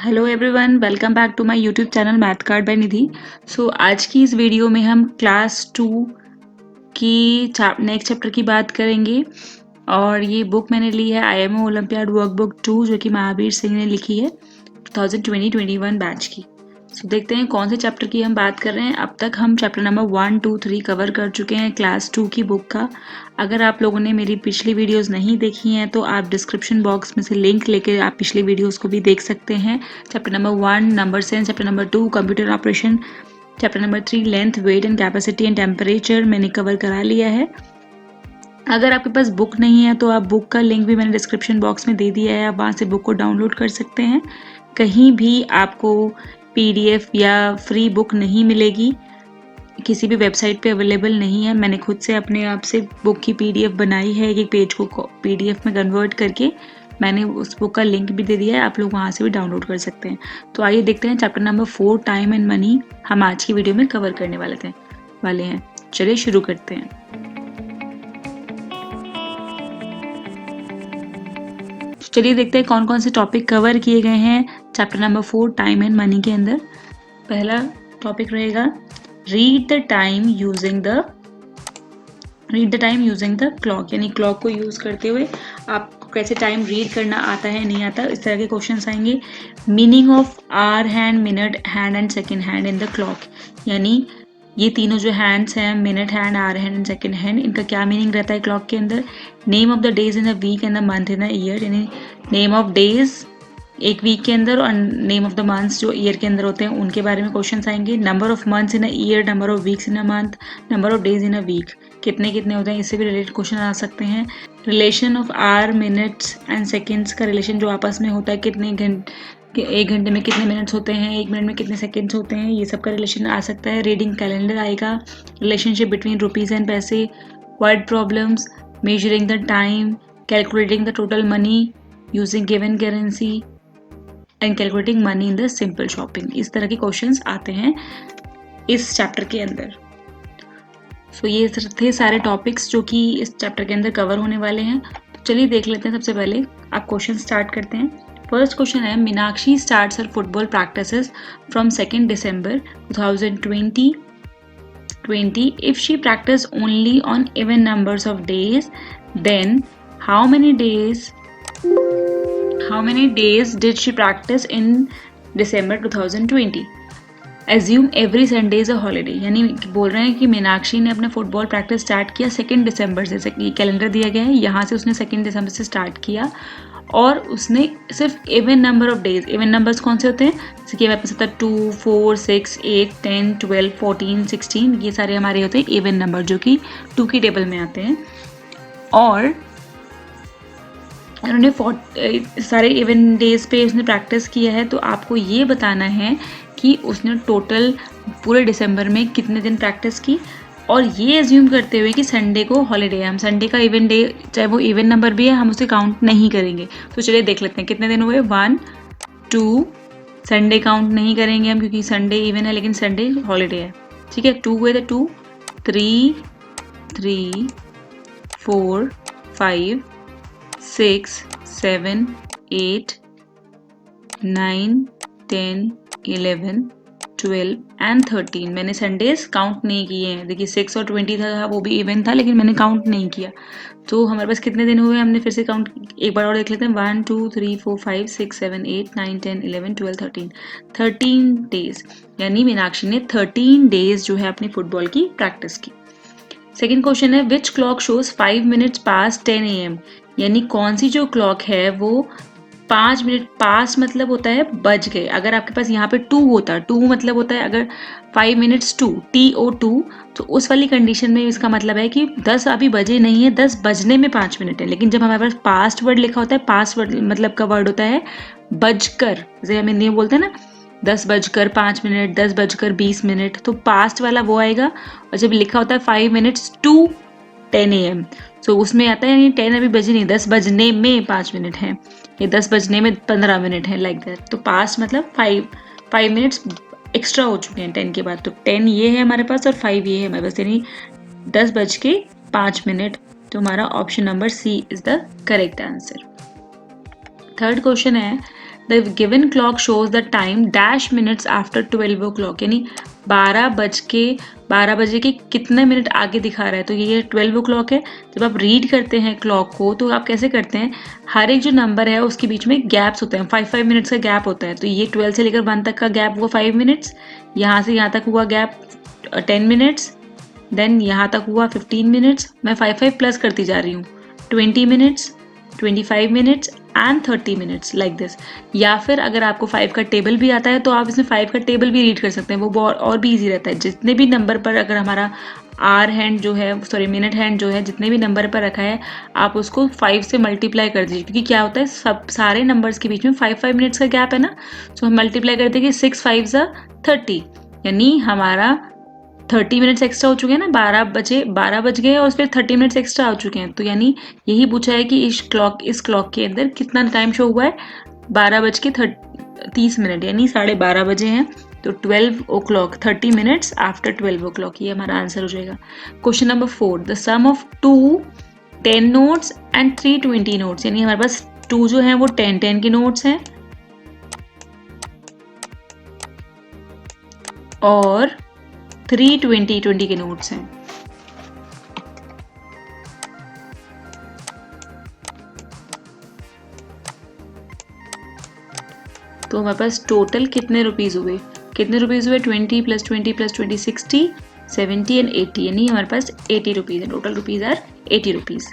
Hello everyone, welcome back to my YouTube channel math card by Nidhi. So आज की इस video में हम क्लास 2 की नेक्स्ट चैप्टर की बात करेंगे और ये बुक मैंने ली है IMO ओलंपियाड वर्कबुक 2 जो कि महावीर सिंह ने लिखी है 2020-21 बैच की। सो देखते हैं कौन से चैप्टर की हम बात कर रहे हैं। अब तक हम चैप्टर नंबर 1, 2, 3 कवर कर चुके हैं क्लास 2 की बुक का। अगर आप लोगों ने मेरी पिछली वीडियोस नहीं देखी हैं तो आप डिस्क्रिप्शन बॉक्स में से लिंक लेके आप पिछली वीडियोस को भी देख सकते हैं। Chapter number 1 number sense, chapter number 2 computer operation, chapter number 3 length, weight and capacity and temperature मैंने कवर करा लिया है। अगर आपके पास बुक नहीं है तो आप बुक का लिंक भी मैंने डिस्क्रिप्शन बॉक्स में दे दिया है, आप वहाँ से बुक को डाउनलोड कर सकते हैं। कहीं भी आपको PDF या फ्री बुक नहीं मिलेगी, किसी भी वेबसाइट पे अवेलेबल नहीं है। मैंने खुद से अपने आप से बुक की PDF बनाई है, एक पेज को PDF में कन्वर्ट करके मैंने उस बुक का लिंक भी दे दिया है, आप लोग वहाँ से भी डाउनलोड कर सकते हैं। तो आइए देखते हैं chapter number 4 time and money हम आज की वीडियो में कवर करने वाले हैं। चलिए शुरू करते हैं। चलिए देखते हैं कौन कौन से टॉपिक कवर किए गए हैं chapter number 4 time and money के अंदर। पहला टॉपिक रहेगा read the time using the clock, यानी क्लॉक को यूज करते हुए आपको कैसे टाइम रीड करना आता है नहीं आता, इस तरह के क्वेश्चंस आएंगे। Meaning of hour hand, minute hand and second hand in the clock, यानी ये तीनों जो हैंड्स हैं, minute hand, hour hand and second hand, इनका क्या मीनिंग रहता है क्लॉक के अंदर। Name of the days in the week and the month in the year, यानी नेम ऑफ डेज एक वीक के अंदर और नेम ऑफ द मंथ्स जो ईयर के अंदर होते हैं उनके बारे में क्वेश्चंस आएंगे। Number of months in a year, number of weeks in a month, number of days in a week, कितने कितने होते हैं, इससे भी रिलेटेड क्वेश्चन आ सकते हैं। Relation of hour, minutes and seconds का रिलेशन जो आपस में होता है, कितने घंटे, एक घंटे में कितने मिनट्स होते हैं, एक मिनट में कितने सेकेंड्स होते हैं, ये सब का रिलेशन आ सकता है। रीडिंग कैलेंडर आएगा, रिलेशनशिप बिटवीन रुपीज़ एंड पैसे, word problems, measuring the time, calculating the total money using given currency and calculating money in the simple shopping, इस तरह के क्वेश्चंस आते हैं इस चैप्टर के अंदर। सो ये थे सारे टॉपिक्स जो कि इस चैप्टर के अंदर कवर होने वाले हैं। तो चलिए देख लेते हैं। सबसे पहले आप क्वेश्चन स्टार्ट करते हैं। फर्स्ट क्वेश्चन है, Meenakshi starts her football practices from 2 December 2020 if she practice only on even numbers of days, then how many days did she practice in December 2020? Assume every Sunday is a holiday, यानी बोल रहे हैं कि मीनाक्षी ने अपना football practice start किया 2 December से, calendar दिया गया है, यहाँ से उसने 2 December से स्टार्ट किया और उसने सिर्फ even number of days, even numbers कौन से होते हैं, जैसे कि हमारे पास होता है 2, 4, 6, 8, 10, 12, 14, 16, ये सारे हमारे होते हैं इवन नंबर जो कि 2 की टेबल में आते हैं। और उन्होंने सारे इवन डेज पे उसने प्रैक्टिस किया है, तो आपको ये बताना है कि उसने टोटल पूरे दिसंबर में कितने दिन प्रैक्टिस की, और ये एज्यूम करते हुए कि संडे को हॉलीडे है। हम संडे का इवन डे, चाहे वो इवन नंबर भी है, हम उसे काउंट नहीं करेंगे। तो चलिए देख लेते हैं कितने दिन हुए। 1, 2, संडे काउंट नहीं करेंगे हम क्योंकि संडे इवन है लेकिन संडे हॉलीडे है, ठीक है। 2 हुए थे, 2, 3, 4, 5, 6, 7, 8, 9, 10, 11, 12 एंड 13 मैंने संडेज काउंट नहीं किए हैं। देखिए 6 और 20 था, वो भी इवन था लेकिन मैंने काउंट नहीं किया। तो हमारे पास कितने दिन हुए, हमने फिर से काउंट एक बार और देख लेते हैं। 1, 2, 3, 4, 5, 6, 7, 8, 9, 10, 11, 12, 13 डेज, यानी मीनाक्षी ने 13 डेज जो है अपनी फुटबॉल की प्रैक्टिस की। सेकेंड क्वेश्चन है, विच clock shows 5 minutes past 10 AM, यानी कौन सी जो क्लॉक है वो 5 मिनट पास मतलब होता है बज गए। अगर आपके पास यहाँ पे 2 होता है, 2 मतलब होता है अगर 5 minutes to TO2, तो उस वाली कंडीशन में इसका मतलब है कि 10 अभी बजे नहीं है, 10 बजने में 5 मिनट है। लेकिन जब हमारे पास पास्ट वर्ड लिखा होता है, पास्ट वर्ड मतलब का वर्ड होता है बजकर, जैसे हम हिंदी में बोलते हैं ना 10:05, 10:20, तो पास्ट वाला वो आएगा। और जब लिखा होता है 5 minutes to 10 AM, तो उसमें आता है 10 अभी बजे नहीं, 10 बजने में 5 मिनट है, ये 10 बजने में 15 मिनट है, लाइक दैट। तो पास्ट मतलब 5 मिनट्स एक्स्ट्रा हो चुके हैं 10 के बाद। तो 10 ये है हमारे पास और 5 ये है हमारे पास, यानी 10:05। तो हमारा option number C is the correct answer. Third question है, the given clock shows the time dash minutes after 12 o'clock, यानी 12 बजे के कितने मिनट आगे दिखा रहा है, तो ये 12 o'clock है। जब आप रीड करते हैं क्लॉक को तो आप कैसे करते हैं, हर एक जो नंबर है उसके बीच में गैप्स होते हैं, 5 मिनट्स का गैप होता है। तो ये 12 से लेकर 1 तक का गैप हुआ 5 मिनट्स, यहाँ से यहाँ तक हुआ गैप 10 मिनट्स, देन यहाँ तक हुआ 15 मिनट्स, मैं 5 प्लस करती जा रही हूँ, 20 minutes, 25 minutes and 30 minutes like this. या फिर अगर आपको 5 का टेबल भी आता है तो आप इसमें 5 का टेबल भी रीड कर सकते हैं, वो और भी ईजी रहता है। जितने भी नंबर पर अगर हमारा आर हैंड जो है, सॉरी मिनट हैंड जो है, जितने भी नंबर पर रखा है आप उसको 5 से मल्टीप्लाई कर दीजिए, क्योंकि क्या होता है सब सारे नंबर्स के बीच में 5 मिनट्स का गैप है ना, सो हम मल्टीप्लाई कर देंगे 6 5 30, यानी हमारा 30 मिनट्स एक्स्ट्रा हो चुके हैं ना, 12 बज गए और फिर 30 मिनट्स एक्स्ट्रा हो चुके हैं। तो यानी यही पूछा है कि इस क्लॉक के अंदर कितना टाइम शो हुआ है, 12:30, यानी 12:30 बजे हैं। तो 12 o'clock 30 मिनट्स आफ्टर 12 o'clock, ये हमारा आंसर हो जाएगा। Question number 4, the sum of 2 10 notes and 3 20 notes, यानी हमारे पास 2 जो है वो 10 के नोट्स हैं और 3 20 के नोट्स हैं। तो हमारे पास टोटल कितने रुपीज हुए, 20 प्लस 20 प्लस 20 60, 70 एंड 80, यानी हमारे पास 80 रुपीज है। Total rupees are 80 rupees.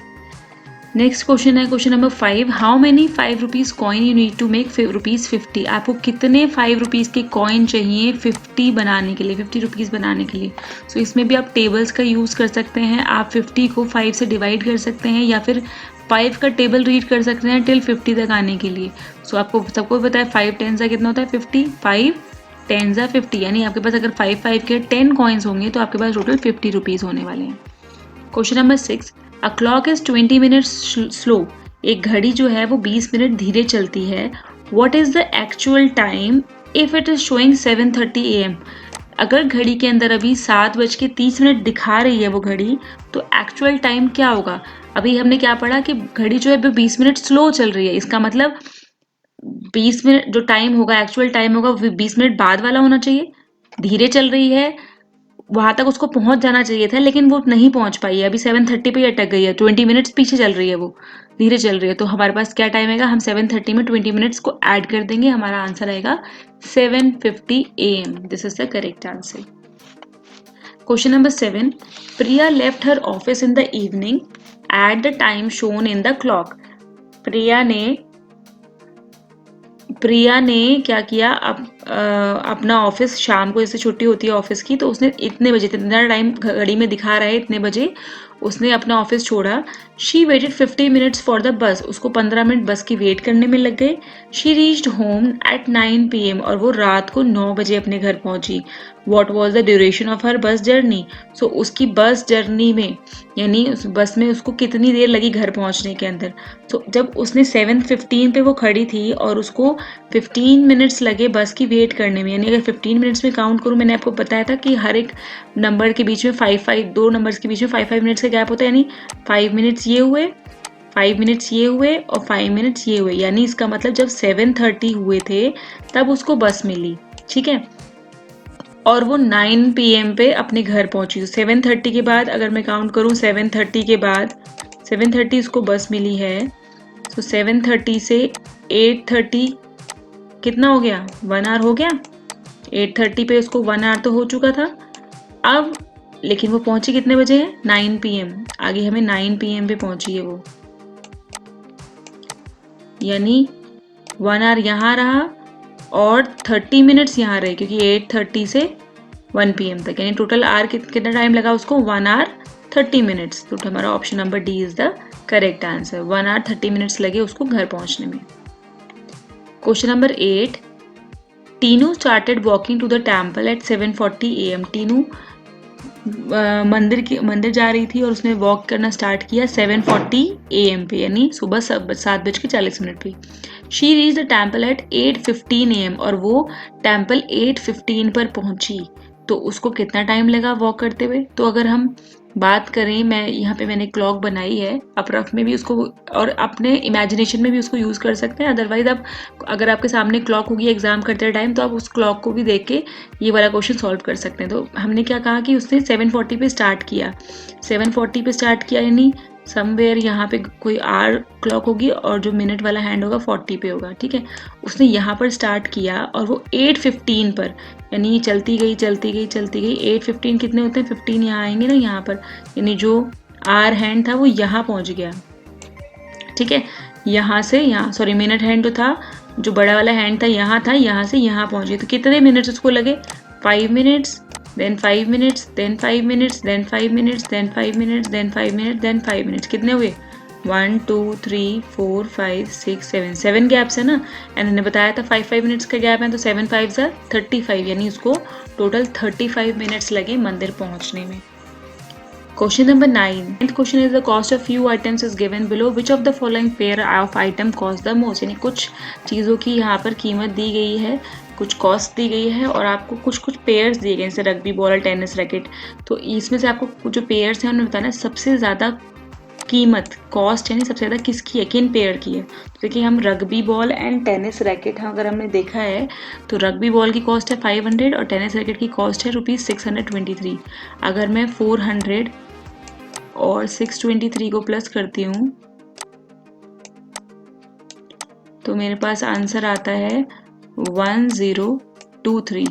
Next question है question number 5, how many 5 rupees coin you need to make ₹50, आपको कितने 5 रुपीज के कॉइन चाहिए 50 बनाने के लिए, 50 रुपीज बनाने के लिए। सो इसमें भी आप टेबल्स का यूज कर सकते हैं, आप 50 को 5 से डिवाइड कर सकते हैं या फिर 5 का टेबल रीड कर सकते हैं टिल 50 तक आने के लिए। सो आपको सबको पता है 5 10 कितना होता है 50, 5 10 50, यानी आपके पास अगर 5 के 10 कॉइन्स होंगे तो आपके पास टोटल 50 रुपीज होने वाले हैं। Question number 6, a clock is 20 minutes slow, एक घड़ी जो है वो 20 मिनट धीरे चलती है। What is the actual time if it is showing 7:30 AM, अगर घड़ी के अंदर अभी 7:30 दिखा रही है वो घड़ी, तो एक्चुअल टाइम क्या होगा। अभी हमने क्या पढ़ा कि घड़ी जो है वो 20 मिनट स्लो चल रही है, इसका मतलब 20 मिनट जो टाइम होगा, एक्चुअल टाइम होगा, वो 20 मिनट बाद वाला होना चाहिए। धीरे चल रही है, वहां तक उसको पहुंच जाना चाहिए था लेकिन वो नहीं पहुंच पाई है, अभी 7:30 पे अटक गई है, 20 मिनट्स पीछे चल रही है, वो धीरे चल रही है। तो हमारे पास क्या टाइम आएगा, हम 7:30 में 20 मिनट्स को ऐड कर देंगे, हमारा आंसर आएगा 7:50 AM। This is the correct answer. Question number 7, Priya left her office in the evening at the time shown in the clock, Priya ने क्या किया, अपना ऑफिस शाम को जैसे छुट्टी होती है ऑफिस की, तो उसने इतने बजे, इतना टाइम घड़ी में दिखा रहा है इतने बजे उसने अपना ऑफिस छोड़ा। She weighted 50 minutes for the bus, उसको 15 मिनट बस की वेट करने में लग गए। She reached home at 9 PM, और वो रात को 9 बजे अपने घर पहुंची। What was the duration of her bus journey, सो उसकी बस जर्नी में, यानी उस बस में उसको कितनी देर लगी घर पहुंचने के अंदर। तो जब उसने 7:15 पे वो खड़ी थी और उसको 15 मिनट्स लगे बस की वेट करने में, यानी अगर 15 मिनट्स में काउंट करूँ, मैंने आपको बताया था कि हर एक नंबर के बीच में 5 दो नंबर्स के बीच में 5 मिनट्स का गैप होता है, यानी 5 मिनट्स ये हुए, 5 मिनट्स ये हुए और 5 मिनट्स ये हुए, यानी इसका मतलब जब 7:30 हुए थे तब उसको बस मिली, ठीक है, और वो 9 PM पे अपने घर पहुंची। 7:30 के बाद अगर मैं काउंट करूं, 7:30 के बाद 7:30 उसको बस मिली है, तो 7:30 से 8:30 कितना हो गया, 1 आवर हो गया। 8:30 पे उसको 1 आवर तो हो चुका था अब, लेकिन वो पहुंची कितने बजे है, 9 PM, आगे हमें 9 PM पे पहुंची है वो, यानी 1 आवर यहाँ रहा और 30 मिनट्स यहाँ रहे, क्योंकि 8:30 से 1 PM तक, यानी टोटल आर कितना टाइम लगा उसको, 1 आवर 30 मिनट्स। तो हमारा option number D is the correct answer, 1 hour 30 minutes लगे उसको घर पहुंचने में। Question number 8, Tinu started walking to the temple at 7:40 AM, Tinu मंदिर जा रही थी और उसने वॉक करना स्टार्ट किया 7:40 AM पे, यानी सुबह 7:40 पे। She reach the temple eight 8:15 AM, और वो टेम्पल 8:15 पर पहुंची, तो उसको कितना टाइम लगा वॉक करते हुए। तो अगर हम बात करें, मैं यहाँ पे मैंने क्लॉक बनाई है, आप रफ में भी उसको और अपने इमेजिनेशन में भी उसको यूज़ कर सकते हैं। अदरवाइज आप, अगर आपके सामने क्लॉक होगी एग्जाम करते टाइम, तो आप उस क्लॉक को भी देख के ये वाला क्वेश्चन सॉल्व कर सकते हैं। तो हमने क्या कहा कि उसने 7:40 पे स्टार्ट किया, 7:40 पे स्टार्ट किया यानी समवेयर यहाँ पे कोई आर क्लॉक होगी और जो मिनट वाला हैंड होगा 40 पे होगा, ठीक है। उसने यहाँ पर स्टार्ट किया और वो 8:15 पर, यानी चलती गई चलती गई चलती गई, 8:15 कितने होते हैं, 15 यहाँ आएंगे ना यहाँ पर, यानी जो आर हैंड था वो यहाँ पहुँच गया, ठीक है। यहाँ से यहाँ, सॉरी मिनट हैंड तो था, जो बड़ा वाला हैंड था यहाँ था, यहाँ से यहाँ पहुँच गया। तो कितने मिनट्स उसको लगे, 5 minutes, then 5 minutes, then 5 minutes, then 5 minutes, then 5 minutes, then 5 minutes, then 5 minutes. कितने हुए, 1 2 3 4 5 6 7, 7 गैप्स है ना, एंड मैंने बताया था 5 मिनट्स का गैप है, तो 7 5 35, यानी उसको टोटल 35 मिनट्स लगे मंदिर पहुंचने में। Question number 9. Ninth question is the cost of few items is given below. Which of the following pair of item cost the most? यानी कुछ चीज़ों की यहाँ पर कीमत दी गई है, कुछ कॉस्ट दी गई है और आपको कुछ कुछ पेयर्स दिए गए, जैसे रग्बी बॉल और टेनिस रैकेट। तो इसमें से आपको जो पेयर्स हैं उन्हें बताना सबसे ज़्यादा कीमत, कॉस्ट यानी सबसे ज़्यादा किसकी है, किन पेयर की है। तो देखिए हम rugby ball and tennis racket अगर हमने देखा है तो रग्बी बॉल की कॉस्ट है 500 और टेनिस रैकेट की कॉस्ट है ₹623। अगर मैं 400 और 623 को प्लस करती हूँ तो मेरे पास आंसर आता है 1023।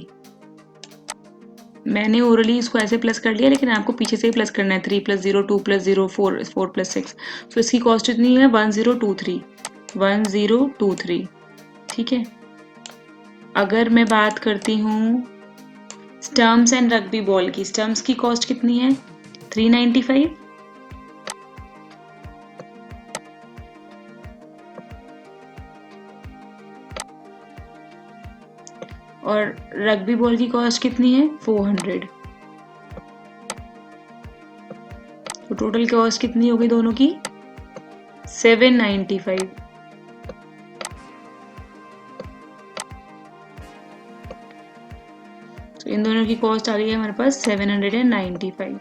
मैंने ओरली इसको ऐसे प्लस कर लिया, लेकिन आपको पीछे से ही प्लस करना है, 3 + 0 2 + 0 4 4 + 6। तो इसकी कॉस्ट इतनी है 1023, 1023, ठीक है। अगर मैं बात करती हूँ स्टम्प्स एंड रग्बी बॉल की, स्टम्प्स की कॉस्ट कितनी है 395, और रग्बी बॉल की कॉस्ट कितनी है 400। तो टोटल कॉस्ट कितनी हो गई दोनों की 795। तो इन दोनों की कॉस्ट आ रही है हमारे पास 795।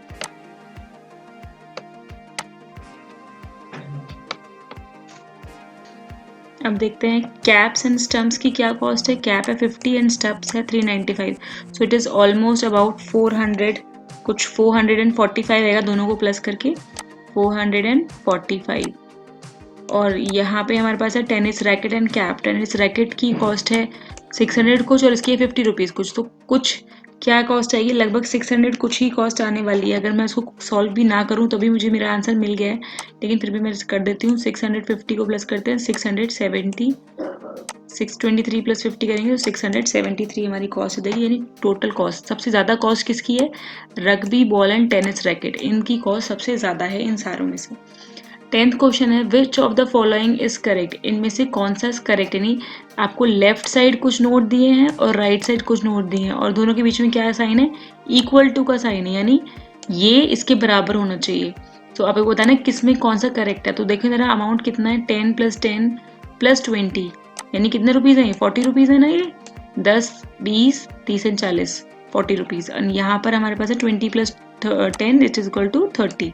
अब देखते हैं कैप्स एंड स्टम्प्स की क्या कॉस्ट है। कैप है 50 एंड स्टम्प्स है 395। So it is almost about 400, कुछ 445 आएगा दोनों को प्लस करके, 445। और यहाँ पे हमारे पास है tennis racket and cap. Tennis racket की कॉस्ट है 600 कुछ और इसकी है 50 रुपीज़ कुछ। तो कुछ क्या कॉस्ट आएगी, लगभग 600 कुछ ही कॉस्ट आने वाली है। अगर मैं उसको सॉल्व भी ना करूँ तो भी मुझे मेरा आंसर मिल गया है, लेकिन फिर भी मैं कर देती हूँ। 650 को प्लस करते हैं 670, 623 + 50 करेंगे तो 673 हमारी कॉस्ट देगी। यानी टोटल कॉस्ट सबसे ज़्यादा कॉस्ट किसकी है, rugby ball and tennis racket, इनकी कॉस्ट सबसे ज़्यादा है इन सारों में से। 10th क्वेश्चन है विच of the following is correct, इनमें से कौन सा करेक्ट। यानी आपको लेफ्ट साइड कुछ नोट दिए हैं और राइट साइड कुछ नोट दिए हैं और दोनों के बीच में क्या साइन है, इक्वल टू का साइन है, यानी ये इसके बराबर होना चाहिए। तो आपको बताना है किस में कौन सा करेक्ट है। तो देखिए जरा अमाउंट कितना है, 10 + 10 + 20, यानी कितने रुपीज़ हैं, 40 रुपीज़ है ना, ये 10 20 30 एंड 40, 40 रुपीज़। और यहाँ पर हमारे पास है 20 + 10 इट इज इक्वल टू 30।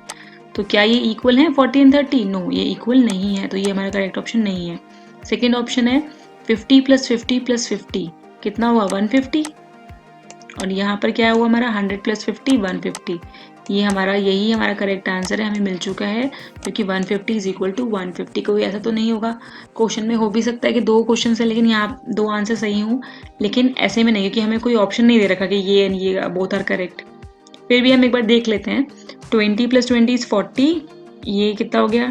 तो क्या ये इक्वल है 40 एंड 30, नो ये इक्वल नहीं है, तो ये हमारा करेक्ट ऑप्शन नहीं है। सेकेंड ऑप्शन है 50 + 50 + 50, कितना हुआ 150, और यहाँ पर क्या हुआ हमारा 100 + 50 150। ये हमारा, यही हमारा करेक्ट आंसर है, हमें मिल चुका है, क्योंकि 150 = 150। कोई ऐसा तो नहीं होगा, क्वेश्चन में हो भी सकता है कि 2 क्वेश्चन है लेकिन यहाँ 2 आंसर सही हूँ, लेकिन ऐसे में नहीं, क्योंकि हमें कोई ऑप्शन नहीं दे रखा कि ये बोथ आर करेक्ट। फिर भी हम एक बार देख लेते हैं। 20 + 20 = 40, ये कितना हो गया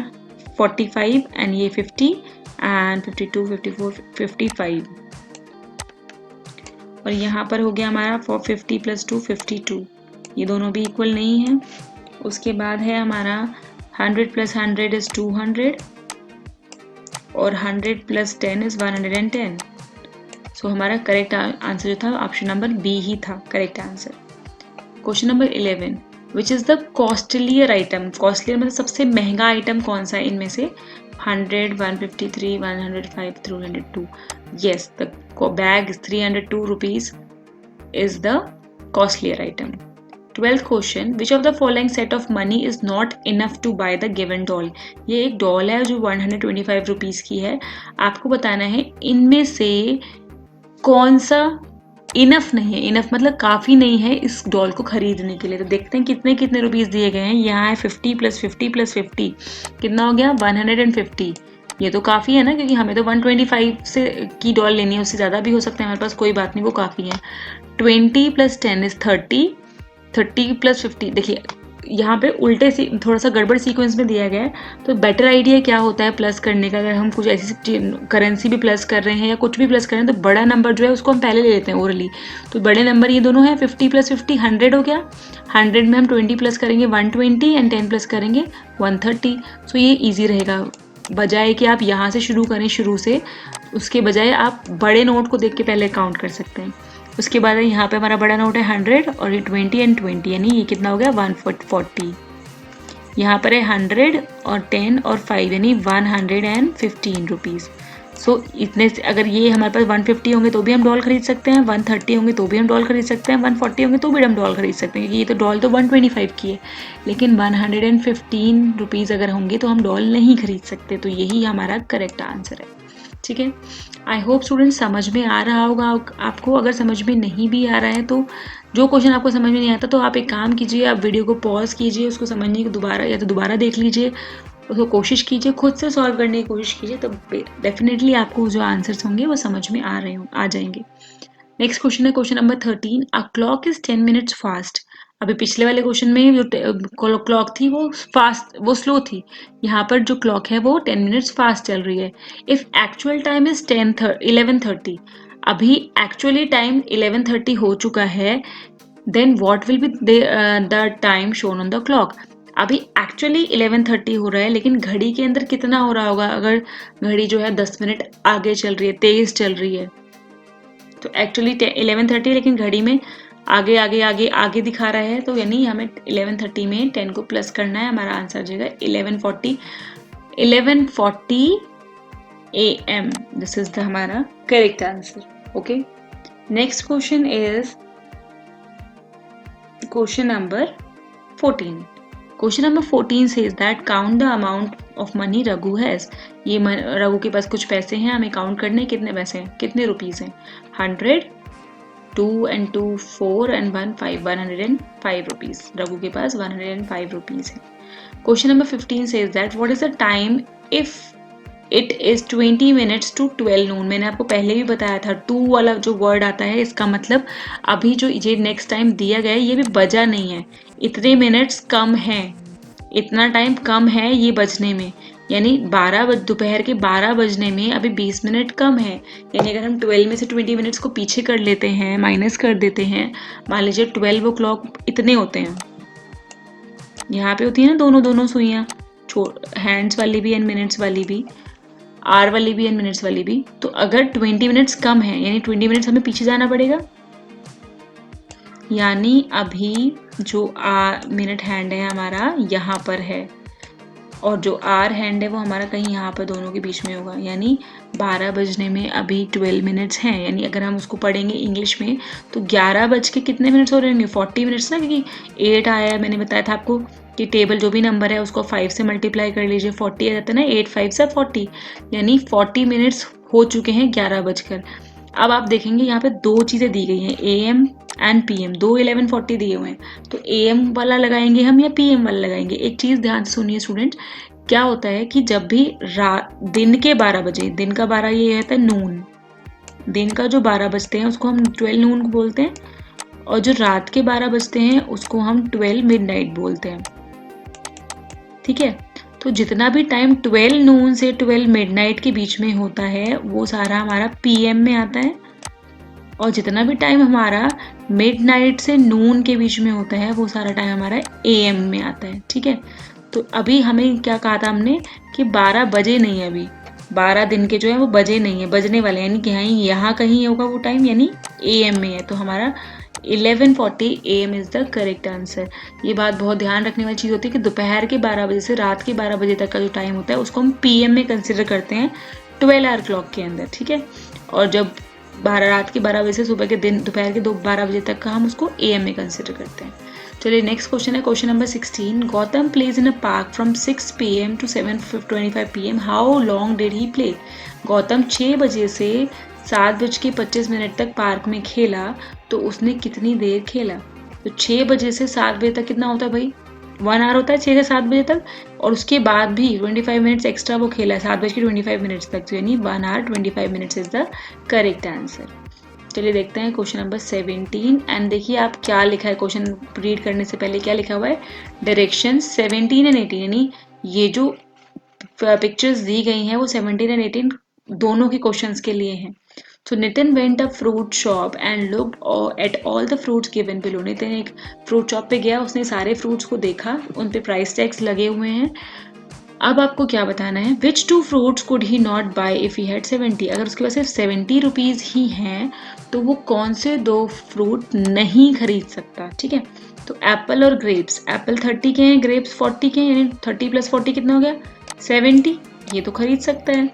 45, एंड ये 50 एंड 52 54 55, और यहाँ पर हो गया हमारा 50 + 2 52, ये दोनों भी इक्वल नहीं है। उसके बाद है हमारा 100 + 100 = 200 और 100 + 10 = 110। सो हमारा करेक्ट आंसर जो था ऑप्शन नंबर बी ही था correct answer. Question number 11, which is the costlier item. Costlier मतलब सबसे महंगा आइटम कौन सा है इनमें से, 100 153 105 302। yes, the bag is 302 rupees is the costlier item. 12th question, which of the following set of money is not enough to buy the given doll. ये एक डॉल है जो 125 रुपीज़ की है। आपको बताना है इनमें से कौन सा इनफ नहीं है। इनफ मतलब काफ़ी नहीं है इस डॉल को खरीदने के लिए। तो देखते हैं कितने कितने रुपीज़ दिए गए हैं। यहाँ है 50 + 50 + 50 कितना हो गया 150। ये तो काफ़ी है ना, क्योंकि हमें तो 125 से की डॉल लेनी है, उससे ज़्यादा भी हो सकता है हमारे पास, कोई बात नहीं, वो काफ़ी है। 20 + 10 = 30, 30 + 50। देखिए यहाँ पे उल्टे सी थोड़ा सा गड़बड़ सीक्वेंस में दिया गया है, तो बेटर आइडिया क्या होता है प्लस करने का। अगर हम कुछ ऐसी करेंसी भी प्लस कर रहे हैं या कुछ भी प्लस कर रहे हैं, तो बड़ा नंबर जो है उसको हम पहले ले लेते हैं ओरली। तो बड़े नंबर ये दोनों हैं, 50 + 50 100 हो गया। 100 में हम 20 प्लस करेंगे 120 एंड 10 प्लस करेंगे 130। सो ये ईजी रहेगा, बजाय कि आप यहाँ से शुरू करें शुरू से, उसके बजाय आप बड़े नोट को देख के पहले काउंट कर सकते हैं। उसके बाद यहाँ पे हमारा बड़ा नोट है 100 और ये 20 एंड 20, यानी ये कितना हो गया 140। यहाँ पर है 100 और 10 और 5 यानी 115 रुपीज़। सो इतने से अगर ये हमारे पास 150 होंगे तो भी हम डॉल खरीद सकते हैं, 130 होंगे तो भी हम डॉल खरीद सकते हैं, 140 होंगे तो भी हम डॉल खरीद सकते हैं, क्योंकि ये तो डॉल तो 125 की है। लेकिन 115 रुपीज़ अगर होंगे तो हम डॉल नहीं खरीद सकते। तो यही हमारा करेक्ट आंसर है। ठीक है, आई होप स्टूडेंट समझ में आ रहा होगा आपको। अगर समझ में नहीं भी आ रहा है तो जो क्वेश्चन आपको समझ में नहीं आता तो आप एक काम कीजिए, आप वीडियो को पॉज कीजिए, उसको समझने की दोबारा या तो दोबारा देख लीजिए, उसको कोशिश कीजिए, खुद से सॉल्व करने की कोशिश कीजिए, तो डेफिनेटली आपको जो आंसर्स होंगे वो समझ में आ जाएंगे। नेक्स्ट क्वेश्चन है question number 13, a clock is 10 minutes fast. अभी पिछले वाले क्वेश्चन में जो क्लॉक थी वो स्लो थी। यहाँ पर जो क्लॉक है वो 10 मिनट्स फास्ट चल रही है। इफ एक्चुअल टाइम इज 11:30, अभी एक्चुअली टाइम 11:30 हो चुका है, then what will be the time shown on the clock. अभी एक्चुअली 11:30 हो रहा है, लेकिन घड़ी के अंदर कितना हो रहा होगा। अगर घड़ी जो है 10 मिनट आगे चल रही है, तेज चल रही है, तो एक्चुअली 11:30 लेकिन घड़ी में आगे आगे आगे आगे दिखा रहा है, तो यानी हमें 11:30 में 10 को प्लस करना है। हमारा आंसर आ जाएगा 11:40 AM। दिस इज द हमारा correct answer. Okay, next question is question number 14। Question number 14 says that count the amount of money Raghu has। ये रघु के पास कुछ पैसे हैं, हमें काउंट करने हैं कितने पैसे हैं, कितने रुपीस हैं। 100, 2 and 2 4 and 1 5, 105 रुपीस। रघु के पास 105 रुपीस है। Question number 15 says that what is the time if it is 20 minutes to 12 noon। मैंने आपको पहले भी बताया था, 2 वाला जो वर्ड आता है इसका मतलब अभी जो ये नेक्स्ट टाइम दिया गया है ये भी बजा नहीं है, इतने मिनट्स कम हैं, इतना टाइम कम है ये बजने में, यानी दोपहर के 12 बजने में अभी 20 मिनट कम है। यानी अगर हम 12 में से 20 मिनट्स को पीछे कर लेते हैं, माइनस कर देते हैं, मान लीजिए 12 o'clock इतने होते हैं, यहाँ पे होती है ना दोनों सुइयाँ, हैंड्स वाली भी एंड मिनट्स वाली भी, आर वाली भी एंड मिनट्स वाली भी। तो अगर 20 मिनट्स कम है यानी 20 मिनट्स हमें पीछे जाना पड़ेगा, यानी अभी जो मिनट हैंड है हमारा यहाँ पर है, और जो आर हैंड है वो हमारा कहीं यहाँ पर दोनों के बीच में होगा, यानी 12 बजने में अभी 12 मिनट्स हैं। यानी अगर हम उसको पढ़ेंगे इंग्लिश में तो 11 बज के कितने मिनट्स हो रहे होंगे, 40 मिनट्स ना, क्योंकि 8 आया है, मैंने बताया था आपको कि टेबल जो भी नंबर है उसको 5 से मल्टीप्लाई कर लीजिए, 40 आ जाता है ना, 8 5 से 40, यानी 40 मिनट्स हो चुके हैं 11 बजकर। अब आप देखेंगे यहाँ पे दो चीज़ें दी गई हैं, AM एंड PM, दो 11:40 दिए हुए हैं, तो AM वाला लगाएंगे हम या PM वाला लगाएंगे। एक चीज़ ध्यान से सुनिए स्टूडेंट, क्या होता है कि जब भी दिन के 12 बजे, दिन का 12 ये होता है नून, दिन का जो 12 बजते हैं उसको हम 12 नून बोलते हैं, और जो रात के 12 बजते हैं उसको हम 12 मिडनाइट बोलते हैं। ठीक है, तो जितना भी टाइम 12 नून से 12 मिडनाइट के बीच में होता है वो सारा हमारा PM में आता है, और जितना भी टाइम हमारा मिडनाइट से नून के बीच में होता है वो सारा टाइम हमारा AM में आता है। ठीक है, तो अभी हमें क्या कहा था हमने कि 12 बजे नहीं है, अभी 12 दिन के जो है वो बजे नहीं है, बजने वाले, यानी कि यहाँ कहीं होगा वो टाइम, यानी AM में है, तो हमारा 11:40 AM is the correct answer. ये बात बहुत ध्यान रखने वाली चीज़ होती है कि दोपहर के 12 बजे से रात के 12 बजे तक का जो टाइम होता है उसको हम PM में कंसिडर करते हैं 12 आवर क्लॉक के अंदर। ठीक है, और जब रात के 12 बजे से दोपहर के 12 बजे तक का हम उसको AM में कंसिडर करते हैं। चलिए नेक्स्ट क्वेश्चन है question number 16. Gautam plays in a park from 6 PM to 7:25 PM. How long did he play? Gautam 6 बजे से 7:25 तक पार्क में खेला, तो उसने कितनी देर खेला? तो 6 बजे से 7 बजे तक कितना होता है भाई? 1 आवर होता है 6 से 7 बजे तक, और उसके बाद भी 25 मिनट्स एक्स्ट्रा वो खेला है 7:25 तक, तो यानी 1 hour 25 minutes is the correct answer. चलिए देखते हैं क्वेश्चन नंबर 17. एंड देखिए आप क्या लिखा है, क्वेश्चन रीड करने से पहले क्या लिखा हुआ है. डायरेक्शन 17 एंड 18, यानी ये जो पिक्चर्स दी गई हैं वो 17 एंड 18 दोनों के क्वेश्चंस के लिए हैं. So Nitin went a fruit shop and looked at all the fruits given below. Nitin एक फ्रूट शॉप पे गया, उसने सारे फ्रूट्स को देखा, उन पे प्राइस टैग्स लगे हुए हैं. अब आपको क्या बताना है, which 2 fruits could he not buy if he had 70. अगर उसके पास सिर्फ 70 रुपीज ही हैं तो वो कौन से 2 फ्रूट नहीं खरीद सकता. ठीक है, तो एप्पल और ग्रेप्स. एप्पल 30 के हैं, ग्रेप्स 40 के हैं, यानी 30 + 40 कितना हो गया 70. ये तो खरीद सकता है.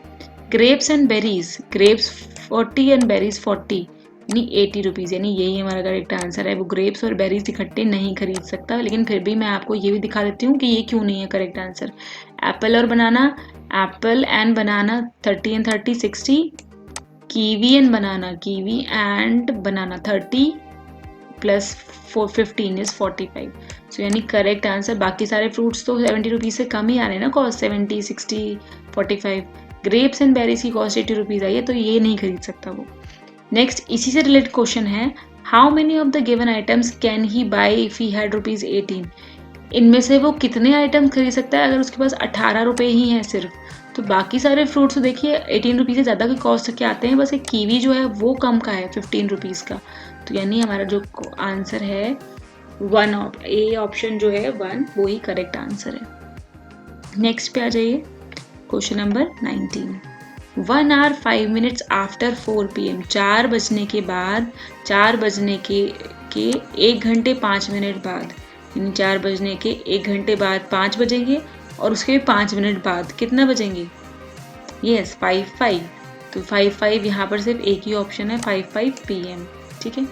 Grapes and berries, grapes 40 and berries 40 यानी 80 रुपीज़, यानी यही हमारा करेक्ट आंसर है. वो ग्रेप्स और बेरीज इकट्ठे नहीं खरीद सकता. लेकिन फिर भी मैं आपको ये भी दिखा देती हूँ कि ये क्यों नहीं है करेक्ट आंसर. एप्पल और banana, apple and banana 30 and 30 60. Kiwi and banana, kiwi and banana 30 + 15 is 45. So यानी करेक्ट आंसर. बाकी सारे फ्रूट्स तो 70 रुपीज़ से कम ही आ रहे हैं ना कॉस्ट, 70 60 45. ग्रेप्स एंड बेरीज की कॉस्ट 80 रुपीज़ आई है, तो ये नहीं खरीद सकता वो. नेक्स्ट इसी से रिलेटेड क्वेश्चन है, how many of the given items can he buy if he had ₹18. इनमें से वो कितने आइटम्स खरीद सकता है अगर उसके पास 18 रुपये ही हैं सिर्फ. तो बाकी सारे फ्रूट्स तो देखिए 18 रुपीज़ से ज़्यादा की कॉस्ट के आते हैं, बस एक कीवी जो है वो कम का है 15 रुपीज़ का. तो यानी हमारा जो आंसर है 1, ए ऑप्शन जो है 1 वो ही करेक्ट आंसर है. नेक्स्ट पे आ जाइए question number 19. 1 hour 5 minutes after 4 PM. 4 बजने के बाद, 4 बजने के 1 घंटे 5 मिनट बाद, यानी 4 बजने के 1 घंटे बाद 5 बजेंगे, और उसके भी 5 मिनट बाद कितना बजेंगे? यस 5:05. तो 5:05 यहाँ पर सिर्फ एक ही ऑप्शन है 5:05 PM. ठीक है.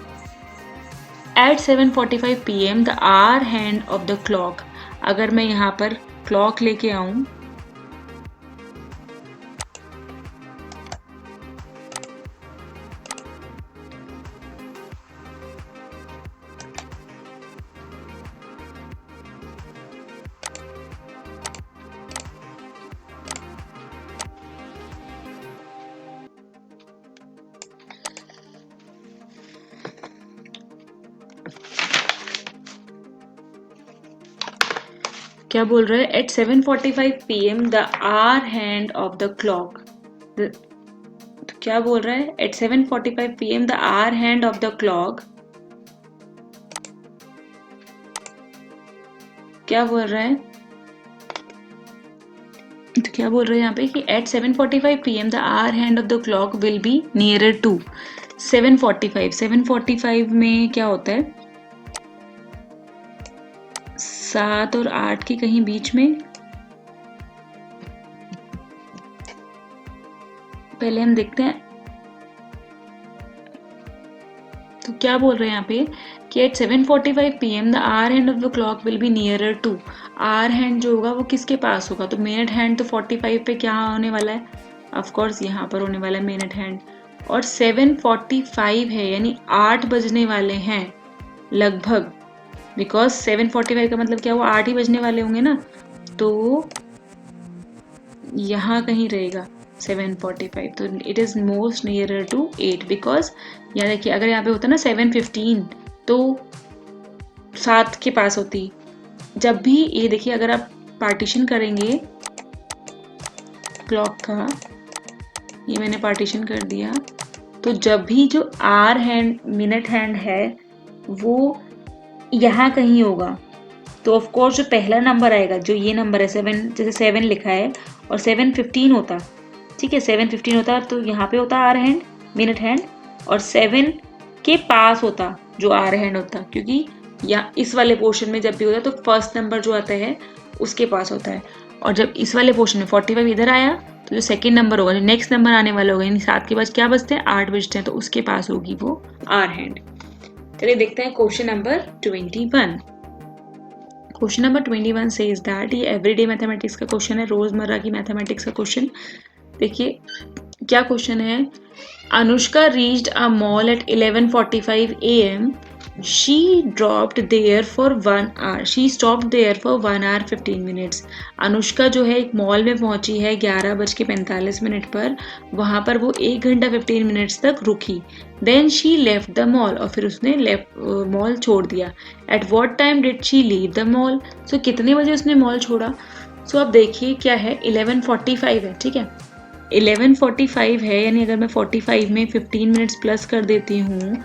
At 7:45 PM the hour hand of the clock. अगर मैं यहाँ पर क्लॉक लेके आऊँ, क्या बोल रहा है, at 7:45 PM the hour hand of the clock. तो क्या बोल रहा है, at 7:45 PM the hour hand of the clock. क्या बोल रहा है, तो क्या बोल रहे हैं यहाँ पे कि at 7:45 PM the hour hand of the clock will be nearer to 7:45. 7:45 में क्या होता है, 7 और 8 के कहीं बीच में. पहले हम देखते हैं. तो क्या बोल रहे हैं यहाँ पे कि at 7:45 PM the hour hand of the clock will be nearer to. Hour hand जो होगा वो किसके पास होगा, तो मिनट हैंड तो 45 पे क्या होने वाला है, ऑफ कोर्स यहाँ पर होने वाला है मिनट हैंड. और 7:45 है यानी 8 बजने वाले हैं लगभग, बिकॉज 7:45 का मतलब क्या हुआ, 8 ही बजने वाले होंगे ना. तो यहाँ कहीं रहेगा 7:45. तो it is most nearer to 8, because यहाँ देखिए अगर यहाँ पे होता ना 7:15 तो 7 के पास होती. जब भी ये देखिए अगर आप पार्टीशन करेंगे क्लॉक का, ये मैंने पार्टीशन कर दिया, तो जब भी जो आवर हैंड मिनट हैंड है वो यहाँ कहीं होगा, तो ऑफ कोर्स जो पहला नंबर आएगा जो ये नंबर है 7, जैसे 7 लिखा है और 7:15 होता, ठीक है 7:15 होता, तो यहाँ पे होता आवर हैंड मिनट हैंड, और 7 के पास होता जो आवर हैंड होता, क्योंकि या इस वाले पोर्शन में जब भी होता तो फर्स्ट नंबर जो आता है उसके पास होता है. और जब इस वाले पोर्शन में 45 इधर आया तो जो सेकेंड नंबर होगा, जो नेक्स्ट नंबर आने वाला होगा, यानी 7 के बाद क्या बजते हैं, 8 बजते हैं, तो उसके पास होगी वो आवर हैंड. चलिए देखते हैं question number 21. Question number 21 says that, ये एवरीडे मैथमेटिक्स का क्वेश्चन है, रोजमर्रा की मैथमेटिक्स का क्वेश्चन। देखिए क्या क्वेश्चन है। Anushka reached a mall eight 11:45 AM. She dropped there for 1 hour. She stopped there for 1 hour 15 minutes. Anushka जो है एक मॉल में पहुंची है 11:45 पर। वहां पर वो 1 घंटा 15 मिनट्स तक रुकी। Then she left the mall, और फिर उसने मॉल छोड़ दिया। At what time did she leave the mall? So कितने बजे उसने मॉल छोड़ा? सो अब देखिए क्या है, 11:45 है, ठीक है। 11:45 है, यानी अगर मैं 45 में 15 मिनट्स प्लस कर देती हूँ,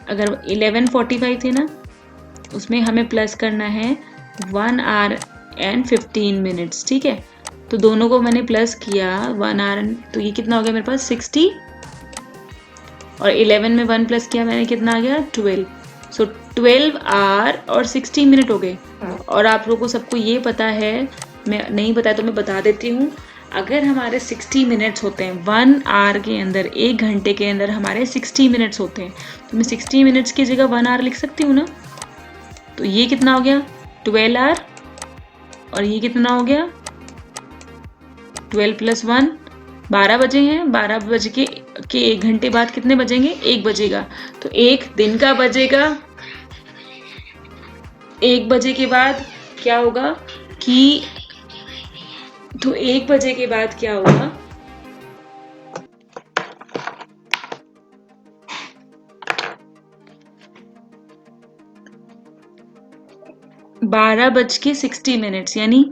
अगर 11:45 थे ना, उसमें हमें प्लस करना है 1 hour and 15 मिनट्स, ठीक है। तो दोनों को मैंने प्लस किया 1 hour, तो ये कितना हो गया मेरे पास 60, और 11 में 1 प्लस किया मैंने, कितना आ गया 12। सो 12 hour और 60 मिनट हो गए। और आप लोगों को सबको ये पता है, मैं नहीं पता तो मैं बता देती हूँ, अगर हमारे 60 मिनट्स होते हैं 1 hour के अंदर, 1 घंटे के अंदर हमारे 60 मिनट्स होते हैं, तो मैं 60 मिनट्स की जगह 1 hour लिख सकती हूँ ना। तो ये कितना हो गया 12 hour, और ये कितना हो गया 12 + 1, 12 बजे हैं। 12 बजे के 1 घंटे बाद कितने बजेंगे, 1 बजेगा। तो 1 दिन का बजेगा। 1 बजे के बाद क्या होगा कि, तो 1 बजे के बाद क्या होगा, बारह बज के 60 मिनट्स, यानी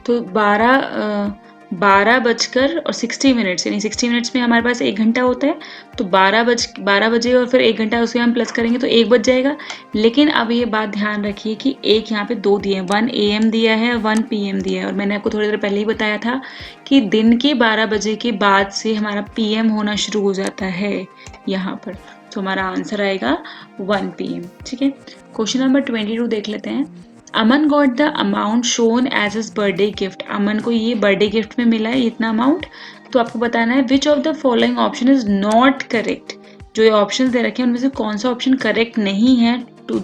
तो 12 बजकर और 60 मिनट्स, यानी 60 मिनट्स में हमारे पास 1 घंटा होता है। तो 12 बजे और फिर 1 घंटा उसके हम प्लस करेंगे तो 1 बज जाएगा। लेकिन अब ये बात ध्यान रखिए कि एक यहाँ पे 2 दिए हैं, 1 AM दिया है, 1 PM दिया है। और मैंने आपको थोड़ी देर पहले ही बताया था कि दिन के 12 बजे के बाद से हमारा PM होना शुरू हो जाता है यहाँ पर। तो हमारा आंसर आएगा 1 PM, ठीक है। क्वेश्चन नंबर 22 देख लेते हैं। Aman got the amount shown as his birthday gift. Aman को ये बर्थडे गिफ्ट में मिला है इतना अमाउंट। तो आपको बताना है विच of the following option is not correct. जो ये ऑप्शन दे रखे हैं उनमें से कौन सा ऑप्शन करेक्ट नहीं है two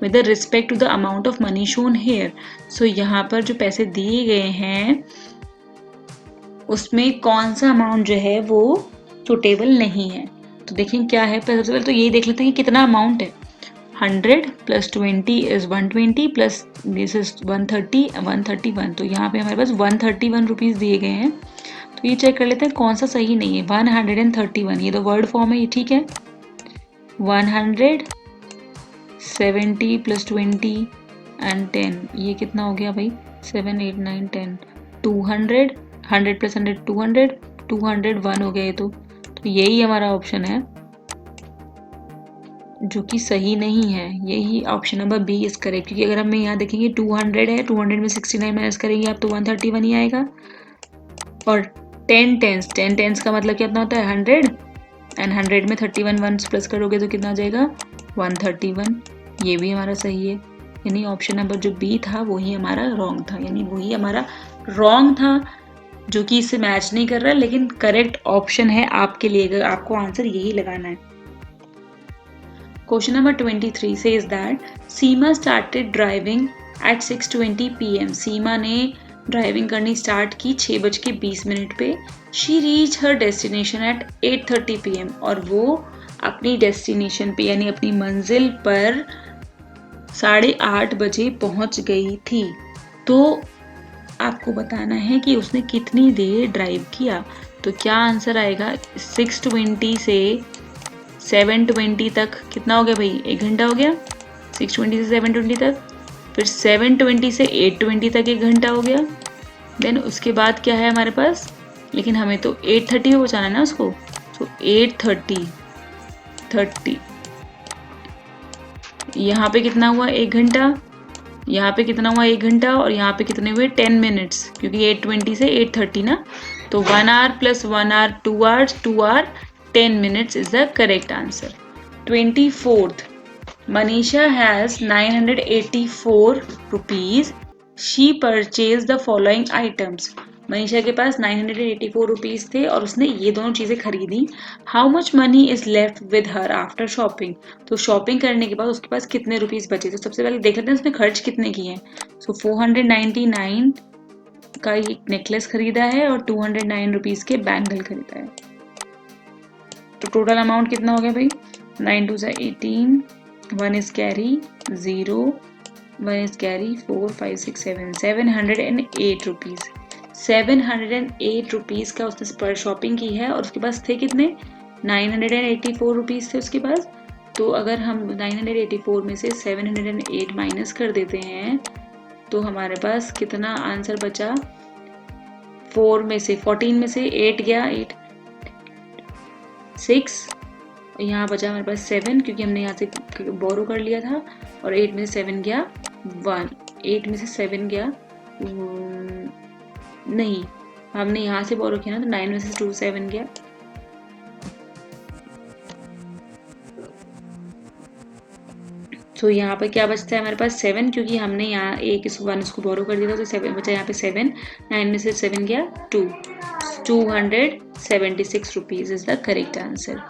with respect to the amount of money shown here. So यहाँ पर जो पैसे दिए गए हैं उसमें कौन सा अमाउंट जो है वो सुटेबल नहीं है। तो देखें क्या है, सबसे पहले तो यही देख लेते हैं कि कितना अमाउंट है। 100 + 20 is 120 प्लस दिस इज 130 131। तो यहाँ पे हमारे पास 131 रुपीज़ दिए गए हैं। तो ये चेक कर लेते हैं कौन सा सही नहीं है। 131, ये तो वर्ड फॉर्म है, ये ठीक है। 170 + 20 and 10, ये कितना हो गया भाई 7 8 9 10। 200, 100 + 100 200, 201 हो गया ये तो यही हमारा ऑप्शन है जो कि सही नहीं है। यही option number B is correct, क्योंकि अगर हम यहाँ देखेंगे 200 है, 200 में 69 माइनस करेंगे आप तो 131 ही आएगा। और 10 टेंस का मतलब कितना होता है 100, एंड 100 में 31 वंस प्लस करोगे तो कितना आ जाएगा 131। ये भी हमारा सही है, यानी ऑप्शन नंबर जो बी था वही हमारा रॉन्ग था, यानी वही हमारा रॉन्ग था जो कि इससे मैच नहीं कर रहा, लेकिन करेक्ट ऑप्शन है आपके लिए, आपको आंसर यही लगाना है। Question number 23 says that Seema started driving at 6:20 PM. सीमा ने ड्राइविंग करनी स्टार्ट की 6:20 पे। She reached her destination at 8:30 PM. और वो अपनी डेस्टिनेशन पे यानी अपनी मंजिल पर 8:30 बजे पहुंच गई थी। तो आपको बताना है कि उसने कितनी देर ड्राइव किया। तो क्या आंसर आएगा 6:20 से 7:20 तक कितना हो गया भाई 1 घंटा हो गया। 6:20 से 7:20 तक, फिर 7:20 से 8:20 तक 1 घंटा हो गया। देन उसके बाद क्या है हमारे पास, लेकिन हमें तो 8:30 पे पहुँचाना है ना उसको। तो 8:30 8:30, यहाँ पे कितना हुआ 1 घंटा, यहाँ पे कितना हुआ 1 घंटा, और यहाँ पे कितने हुए 10 मिनट्स, क्योंकि 8:20 से 8:30 ना, तो 1 hour plus 1 hour 2 hours, 2 hour 10 minutes is the correct answer. 24th, Manisha has 984 rupees. She purchased the following items. Manisha के पास 984 रुपीज थे और उसने ये दोनों चीजें खरीदी. How much money is left with her after shopping. तो शॉपिंग करने के बाद उसके पास कितने रुपीज बचे. तो सबसे पहले देख लेते हैं उसने खर्च कितने किए हैं. सो 499 का एक नेकलेस खरीदा है और 209 रुपीज के बैंगल खरीदा है. तो टोटल अमाउंट कितना हो गया भाई. 9 2 18, 1 is carry 0, 1 is carry 4 5 6 7, 708 rupees. 708 rupees का उसने पर शॉपिंग की है और उसके पास थे कितने 984 रुपीज थे उसके पास. तो अगर हम 984 में से 708 माइनस कर देते हैं तो हमारे पास कितना आंसर बचा. 4 में से 14 में से 8 गया, 8 6, यहाँ बचा हमारे पास 7 क्योंकि हमने यहाँ से बोरो कर लिया था, और 8 में से 7 गया 1, 8 में से 7 गया नहीं, हमने यहाँ से बोरो किया ना, तो 9 में से 2 7 गया. तो यहाँ पर क्या बचता है हमारे पास 7, क्योंकि हमने यहाँ एक 1 इसको बोरो कर दिया था, तो 7 बचा यहाँ पे 7, 9 में से 7 गया 2, 276 rupees is the correct answer.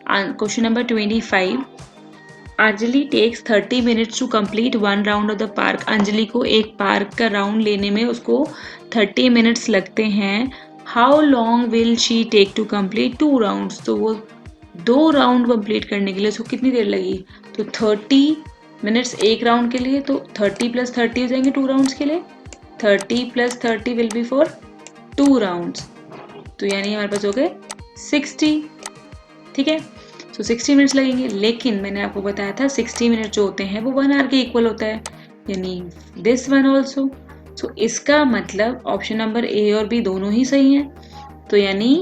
Question number 25. Anjali takes 30 minutes to complete 1 round of the park. Anjali को एक पार्क का राउंड लेने में उसको 30 मिनट्स लगते हैं. How long will she take to complete 2 rounds. तो वो 2 राउंड कंप्लीट करने के लिए उसको कितनी देर लगी. तो 30 मिनट्स एक राउंड के लिए, तो 30 + 30 हो जाएंगे 2 राउंड्स के लिए. 30 + 30 विल बी फॉर 2 राउंड्स. तो यानी हमारे पास हो गए 60. ठीक है, तो 60 मिनट्स लगेंगे. लेकिन मैंने आपको बताया था 60 मिनट जो होते हैं वो 1 आवर के इक्वल होता है, यानी दिस वन ऑल्सो. तो इसका मतलब ऑप्शन नंबर ए और बी दोनों ही सही हैं. तो यानी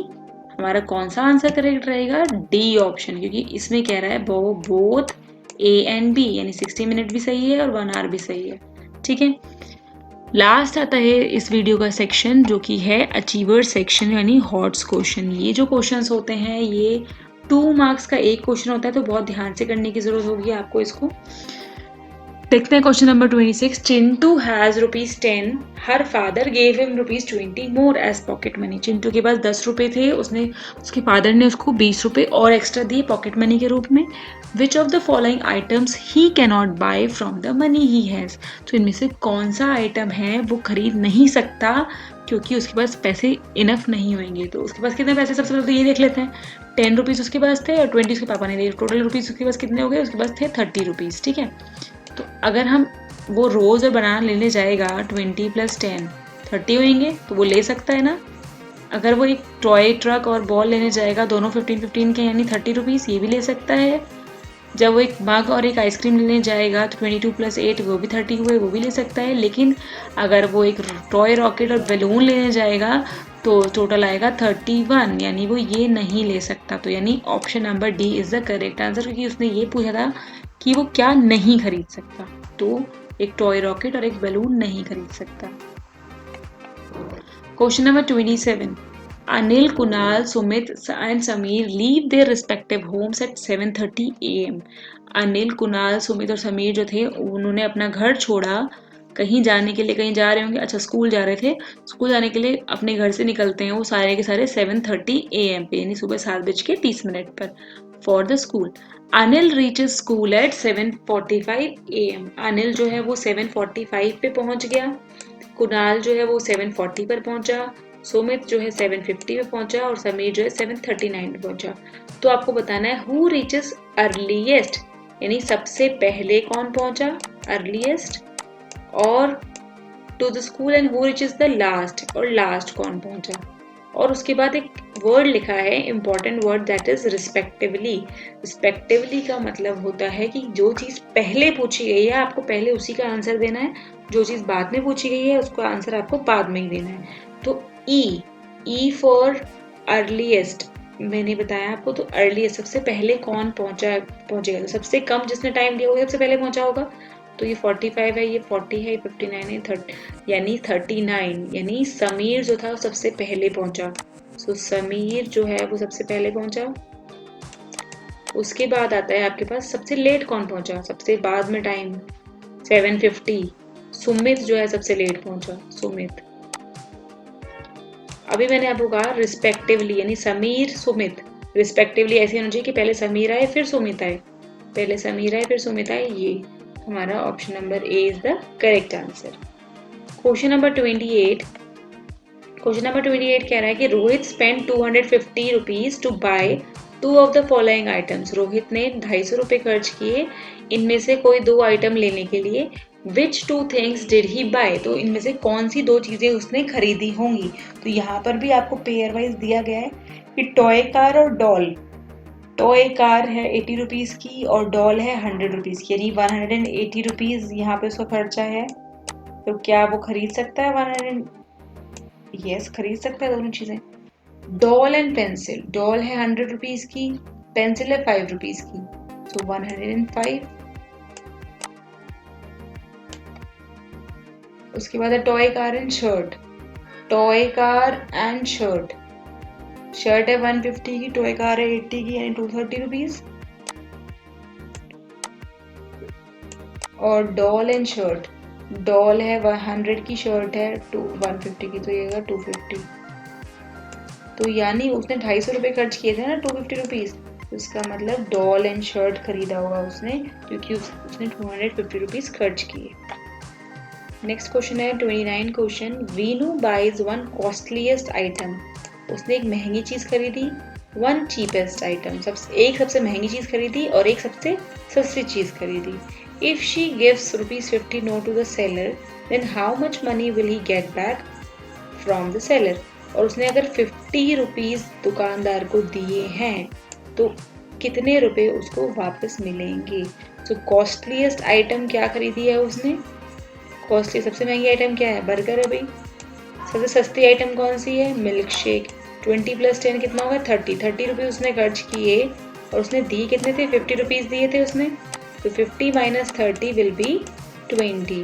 हमारा कौन सा आंसर करेक्ट रहेगा, डी ऑप्शन, क्योंकि इसमें कह रहा है बोथ ए एंड बी, यानी 60 मिनट भी सही है और 1 आवर भी सही है. ठीक है, लास्ट आता है इस वीडियो का सेक्शन जो कि है अचीवर सेक्शन, यानी हॉट्स क्वेश्चन. ये जो क्वेश्चंस होते हैं ये 2 मार्क्स का एक क्वेश्चन होता है, तो बहुत ध्यान से करने की जरूरत होगी आपको इसको. देखते हैं question number 26. Chintu has ₹10. Her father gave him ₹20 more as pocket money. Chintu के पास 10 रुपए थे, उसके फादर ने उसको 20 रुपए और एक्स्ट्रा दिए पॉकेट मनी के रूप में. Which of the following items he cannot buy from the money he has. तो इनमें से कौन सा आइटम है वो खरीद नहीं सकता क्योंकि उसके पास पैसे इनफ नहीं होंगे. तो उसके पास कितने पैसे, सबसे पहले तो ये देख लेते हैं. 10 रुपीज़ उसके पास थे और 20 उसके पापा ने दिए. टोटल रुपीज़ उसके पास कितने हो गए, उसके पास थे 30 रुपीज़. ठीक है, तो अगर हम वो रोज़ और बनाना लेने जाएगा 20 + 10 30 होंगे, तो वो ले सकता है ना. अगर वो एक टॉय ट्रक और बॉल लेने जाएगा दोनों 15 के, यानी 30 रुपीज़, ये भी ले सकता है. जब वो एक मग और एक आइसक्रीम लेने जाएगा तो 22 + 8 वो भी 30 हुए, वो भी ले सकता है. लेकिन अगर वो एक टॉय रॉकेट और बैलून लेने जाएगा तो टोटल आएगा 31, यानी वो ये नहीं ले सकता. तो यानी option number D is the correct answer, क्योंकि उसने ये पूछा था कि वो क्या नहीं खरीद सकता. तो एक टॉय रॉकेट और एक बैलून नहीं खरीद सकता. Question number 27. Anil, Kunal, Sumit and Sameer leave their respective homes at 7:30 AM. Anil, Kunal, Sumit और समीर जो थे उन्होंने अपना घर छोड़ा कहीं जाने के लिए. कहीं जा रहे होंगे, अच्छा स्कूल जा रहे थे. स्कूल जाने के लिए अपने घर से निकलते हैं वो सारे के सारे 7:30 AM पे, यानी सुबह 7:30 पर for the school. Anil reaches school eight 7:45 AM. Anil जो है वो 7:45 पे पहुंच गया. कुणाल जो है वो 7:40 पर पहुंचा. सुमित जो है 7:50 पे पहुंचा और समीर जो है 7:39 पे पहुंचा. तो आपको बताना है हु रीचेस अर्लीएस्ट, यानी सबसे पहले कौन पहुंचा, अर्लीएस्ट, और to the school, and who reaches the last, और लास्ट कौन पहुंचा. और उसके बाद एक वर्ड लिखा है, important word, that is respectively. Respectively का मतलब होता है कि जो चीज पहले पूछी गई है आपको पहले उसी का आंसर देना है, जो चीज बाद में पूछी गई है उसका आंसर आपको बाद में ही देना है. तो ई फॉर अर्लीएस्ट, मैंने बताया आपको, तो अर्लीस्ट सबसे पहले कौन पहुंचेगा, तो सबसे कम जिसने टाइम दिया होगा सबसे पहले पहुंचा होगा। तो ये 45 है, ये 40 है, ये 59 है, 30 यानी 39, यानी समीर जो था वो सबसे पहले पहुंचा। सो समीर जो है वो सबसे पहले पहुंचा। उसके बाद आता है आपके पास सबसे लेट कौन पहुंचा, सबसे बाद में टाइम 750, सुमित जो है सबसे लेट पहुंचा, सुमित। अभी मैंने आपको कहा रिस्पेक्टिवली, यानी समीर सुमित रिस्पेक्टिवली ऐसे होना चाहिए कि पहले समीर आए फिर सुमित आए, पहले समीर आए फिर सुमित आए। ये हमारा option number A is the correct answer. Question number 28, question number 28 कह रहा है कि Rohit spend 250 rupees to buy 2 of the following items. Rohit ने 250 रुपए खर्च किए इनमें से कोई 2 आइटम लेने के लिए। विच 2 थिंग्स डिड ही बाय, तो इनमें से कौन सी 2 चीजें उसने खरीदी होंगी। तो यहाँ पर भी आपको पेयर वाइज दिया गया है कि टॉय कार और डॉल। टॉय कार है 80 रुपीज की और डॉल है 100 रुपीज की, यानी 180 रुपीज यहाँ पे उसका खर्चा है। तो क्या वो खरीद सकता है 100? यस, खरीद सकता है दोनों चीजें। डॉल एंड पेंसिल, डॉल है 100 रुपीज की, पेंसिल है 5 रुपीज की, तो 105। उसके बाद है toy car and shirt, toy car and shirt, shirt है 150 की, टॉय कार है 80 की, यानी 230 रुपीज। और डॉल एंड शर्ट, डॉल है 100 की, शर्ट है 150 की, तो ये 250। तो यानी उसने 250 रुपये खर्च किए थे ना, 250 रुपीज, तो इसका मतलब डॉल एंड शर्ट खरीदा होगा उसने, क्योंकि उसने 250 रुपीज खर्च किए। नेक्स्ट क्वेश्चन है 29 question, Veenu buys one costliest item. उसने एक महंगी चीज खरीदी, वन चीपेस्ट आइटम, एक सबसे महंगी चीज खरीदी और एक सबसे सस्ती चीज खरीदी। If she gives ₹50 note to the seller, then how much money will he get back from the seller? और उसने अगर 50 रुपीज दुकानदार को दिए हैं तो कितने रुपए उसको वापस मिलेंगे। तो कॉस्टलीस्ट आइटम क्या खरीदी है उसने, कॉस्टली सबसे महंगी आइटम क्या है, बर्गर है भाई। सबसे सस्ती आइटम कौन सी है, मिल्क शेक। 20 + 10 कितना होगा, 30 रुपीज उसने खर्च किए और उसने दिए कितने थे, 50 रुपीज दिए थे उसने। तो 50 - 30 विल बी 20,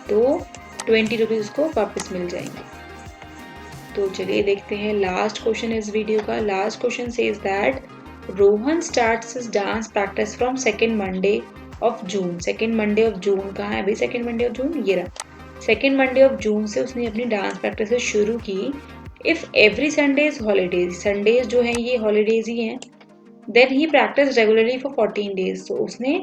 तो 20 रुपीज उसको वापस मिल जाएंगे। तो चलिए देखते हैं लास्ट क्वेश्चन इस वीडियो का। Last question says that Rohan starts his dance practice from second Monday of June. Second Monday of June कहाँ है भाई, सेकेंड मंडे ऑफ जून ये रहा। सेकेंड मंडे ऑफ जून से उसने अपनी डांस प्रैक्टिस शुरू की। If every Sunday is holidays, Sundays जो है ये हॉलीडेज ही हैं, then he practice regularly for 14 days। तो उसने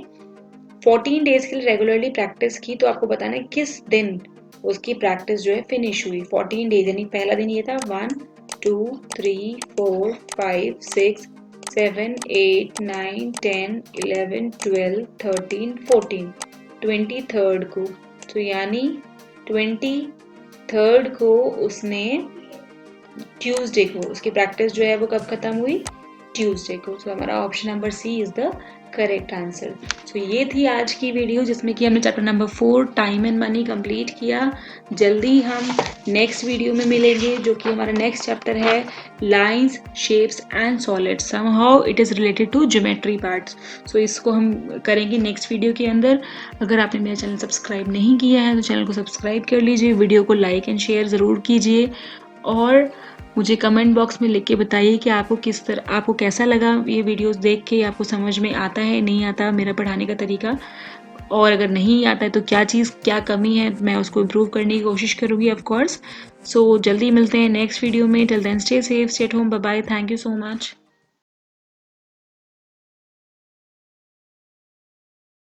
14 days के लिए रेगुलरली प्रैक्टिस की। तो आपको बताना है किस दिन उसकी प्रैक्टिस जो है फिनिश हुई। 14 days यानी पहला दिन ये था 1 2 3 4 5 6 7 8 9 10 11 12 13 14, 23rd को। तो यानी 23rd को उसने ट्यूसडे को उसकी प्रैक्टिस जो है वो कब खत्म हुई, ट्यूसडे को। तो हमारा option number C is the correct answer. तो ये थी आज की वीडियो जिसमें कि हमने chapter number 4 time and money complete किया। जल्दी हम नेक्स्ट वीडियो में मिलेंगे जो कि हमारा नेक्स्ट चैप्टर है lines shapes and solids, somehow it is related to geometry parts. So इसको हम करेंगे नेक्स्ट वीडियो के अंदर। अगर आपने मेरा चैनल सब्सक्राइब नहीं किया है तो चैनल को सब्सक्राइब कर लीजिए, वीडियो को लाइक एंड शेयर ज़रूर कीजिए और मुझे कमेंट बॉक्स में लिख के बताइए कि आपको कैसा लगा ये वीडियोस देख के, आपको समझ में आता है नहीं आता मेरा पढ़ाने का तरीका, और अगर नहीं आता है तो क्या कमी है, मैं उसको इम्प्रूव करने की कोशिश करूँगी ऑफ कोर्स। सो जल्दी मिलते हैं नेक्स्ट वीडियो में। Till then stay safe, stay at home, bye bye, thank you so much.